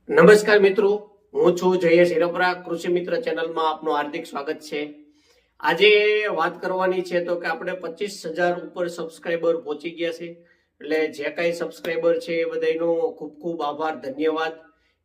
નમસ્કાર મિત્રો, હું છું જયેશ હિરપરા. કૃષિ મિત્ર ચેનલમાં આપનું હાર્દિક સ્વાગત છે. આજે વાત કરવાની છે તો કે આપણે 25,000 ઉપર સબસ્ક્રાઈબર પહોંચી ગયા છે. એટલે જે કાંઈ સબસ્ક્રાઈબર છે એ બધાનો ખૂબ ખૂબ આભાર, ધન્યવાદ.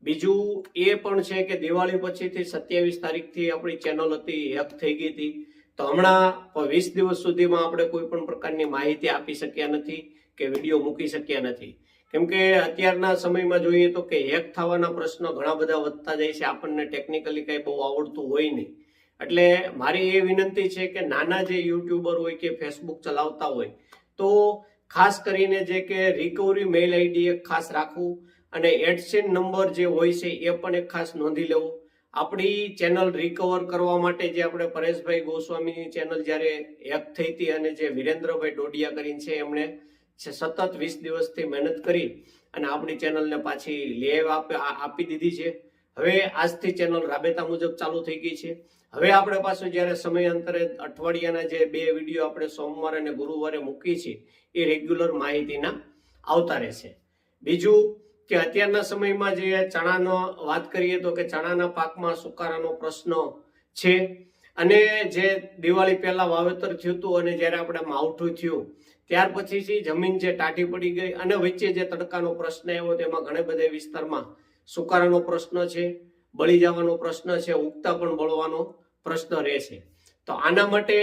બીજું એ પણ છે કે દિવાળી પછીથી 27 તારીખથી આપણી ચેનલ હતી હેક થઈ ગઈ હતી. તો હમણાં 20 દિવસ સુધીમાં આપણે કોઈ પણ પ્રકારની માહિતી આપી શક્યા નથી કે વિડીયો મૂકી શક્યા નથી. કેમ કે અત્યારના સમયમાં જોઈએ તો કે હેક થવાના પ્રશ્નો ઘણા બધા વધતા જાય છે. આપણને ટેકનિકલી કંઈ બહુ આવડતું હોય નહીં. એટલે મારી એ વિનંતી છે કે નાના જે યુટ્યુબર હોય કે ફેસબુક ચલાવતા હોય તો ખાસ કરીને જે કે રિકવરી મેલ આઈડી એક ખાસ રાખવું અને એડસેન નંબર જે હોય છે એ પણ એક ખાસ નોંધી લેવો. આપણી ચેનલ રિકવર કરવા માટે જે આપણે પરેશભાઈ ગોસ્વામીની ચેનલ જ્યારે હેક થઈ હતી અને જે વિરેન્દ્રભાઈ ડોડિયા કરીને છે એમણે સતત 20 દિવસથી મહેનત કરી અને આપણી ચેનલને પાછી લેવ આપી દીધી છે. હવે આજથી ચેનલ રાબેતા મુજબ ચાલુ થઈ ગઈ છે. હવે આપણે પાછું જ્યારે સમયાંતરે અઠવાડિયાના જે 2 વિડીયો આપણે સોમવારે અને ગુરુવારે મૂકી છે એ રેગ્યુલર માહિતીના આવતા રહેશે. બીજું કે અત્યારના સમયમાં જે ચણાનો વાત કરીએ તો કે ચણાના પાકમાં સુકારાનો પ્રશ્ન છે અને જે દિવાળી પહેલા વાવેતર થયું હતું અને જ્યારે આપણે માવઠું થયું ત્યાર પછી જમીન જે ટાઢી પડી ગઈ અને વચ્ચે જે તડકાનો પ્રશ્ન આવ્યો તેમાં ઘણા બધા વિસ્તારમાં સુકારાનો પ્રશ્ન છે, બળી જવાનો પ્રશ્ન છે, ઉગતા પણ બળવાનો પ્રશ્ન રહેશે. તો આના માટે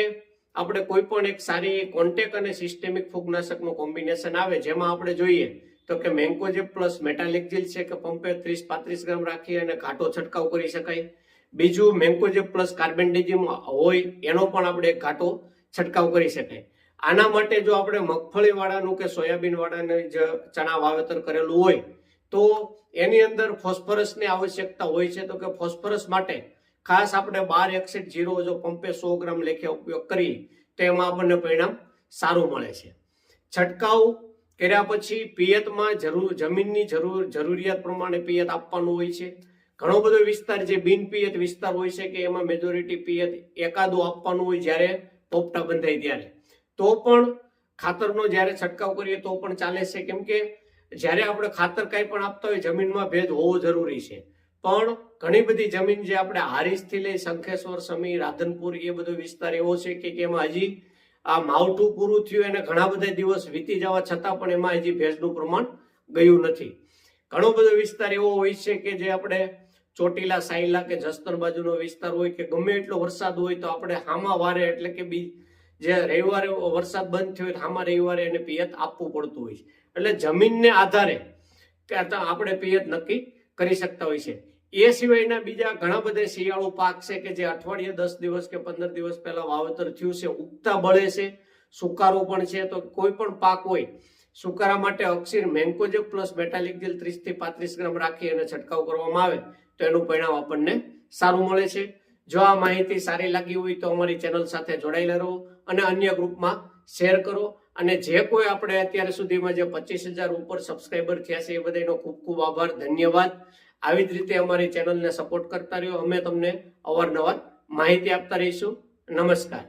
આપણે કોઈ પણ એક સારી કોન્ટેક અને સિસ્ટેમિક ફૂગનાશકનું કોમ્બિનેશન આવે જેમાં આપણે જોઈએ તો કે મેન્કોજેબ પ્લસ મેટાલિકઝિલ છે કે પંપે 30-35 ગ્રામ રાખી અને ઘાટો છંટકાવ કરી શકાય. બીજું મેન્કોજેબ પ્લસ કાર્બેન્ડિઝમ હોય એનો પણ આપણે ઘાટો છંટકાવ કરી શકાય. આના માટે જો આપણે મગફળી વાળાનું કે સોયાબીન વાળાનું જે ચણા વાવેતર કરેલું હોય તો એની અંદર ફોસ્ફરસની આવશ્યકતા હોય છે. તો કે ફોસ્ફરસ માટે ખાસ આપણે 12-61-0 જો પંપે 100 ગ્રામ લેખે ઉપયોગ કરીએ તો એમાં આપણને પરિણામ સારું મળે છે. છંટકાવ કર્યા પછી પિયતમાં જમીનની જરૂરિયાત પ્રમાણે પિયત આપવાનું હોય છે. ઘણો બધો વિસ્તાર જે બિન પિયત વિસ્તાર હોય છે કે એમાં મેજોરિટી પિયત એકાદું આપવાનું હોય જ્યારે પોપટા બંધાય ત્યારે. તો પણ ખાતરનો જ્યારે છંટકાવ કરીએ તો પણ ચાલે છે. કેમ કે જ્યારે આપણે ખાતર કાંઈ પણ આપતા હોય જમીનમાં ભેજ હોવો જરૂરી છે. પણ ઘણી બધી જમીન જે આપણે હારીજથી લઈ શંખેશ્વર, સમી, રાધનપુર એ બધો વિસ્તાર એવો છે કે એમાં હજી આ માવઠું પૂરું થયું અને ઘણા બધા દિવસ વીતી જવા છતાં પણ એમાં હજી ભેજનું પ્રમાણ ગયું નથી. ઘણો બધો વિસ્તાર એવો હોય છે કે જે આપણે ચોટીલા, સાયલા કે જસ્તર બાજુનો વિસ્તાર હોય કે ગમે એટલો વરસાદ હોય તો આપણે હામા વારે એટલે કે જે રવિવારે વરસાદ બંધ થયો હોય હામા રવિવારે એને પિયત આપવું પડતું હોય છે. એટલે જમીનને આધારે આપણે પિયત નક્કી કરી શકતા હોય છે. એ સિવાયના બીજા ઘણા બધા શિયાળુ પાક છે કે જે અઠવાડિયે 10 દિવસ કે 15 દિવસ પહેલા વાવેતર થયું છે, ઉગતા બળે છે, સુકારો પણ છે. તો કોઈ પણ પાક હોય સુકારા માટે અક્ષીર મેન્કોજેબ પ્લસ મેટાલિકઝિલ 30-35 ગ્રામ રાખી અને છંટકાવ કરવામાં આવે તો એનું પરિણામ આપણને સારું મળે છે. જો આ માહિતી સારી લાગી હોય તો અમારી ચેનલ સાથે જોડાયેલા રહો અને અન્ય ગ્રુપમાં શેર કરો. અને જે કોઈ આપણે અત્યાર સુધીમાં જે 25,000 ઉપર સબસ્ક્રાઈબર થયા છે એ બધાનો ખૂબ ખૂબ આભાર, ધન્યવાદ. આવી જ રીતે અમારી ચેનલને સપોર્ટ કરતા રહ્યો. અમે તમને અવારનવાર માહિતી આપતા રહીશું. નમસ્કાર.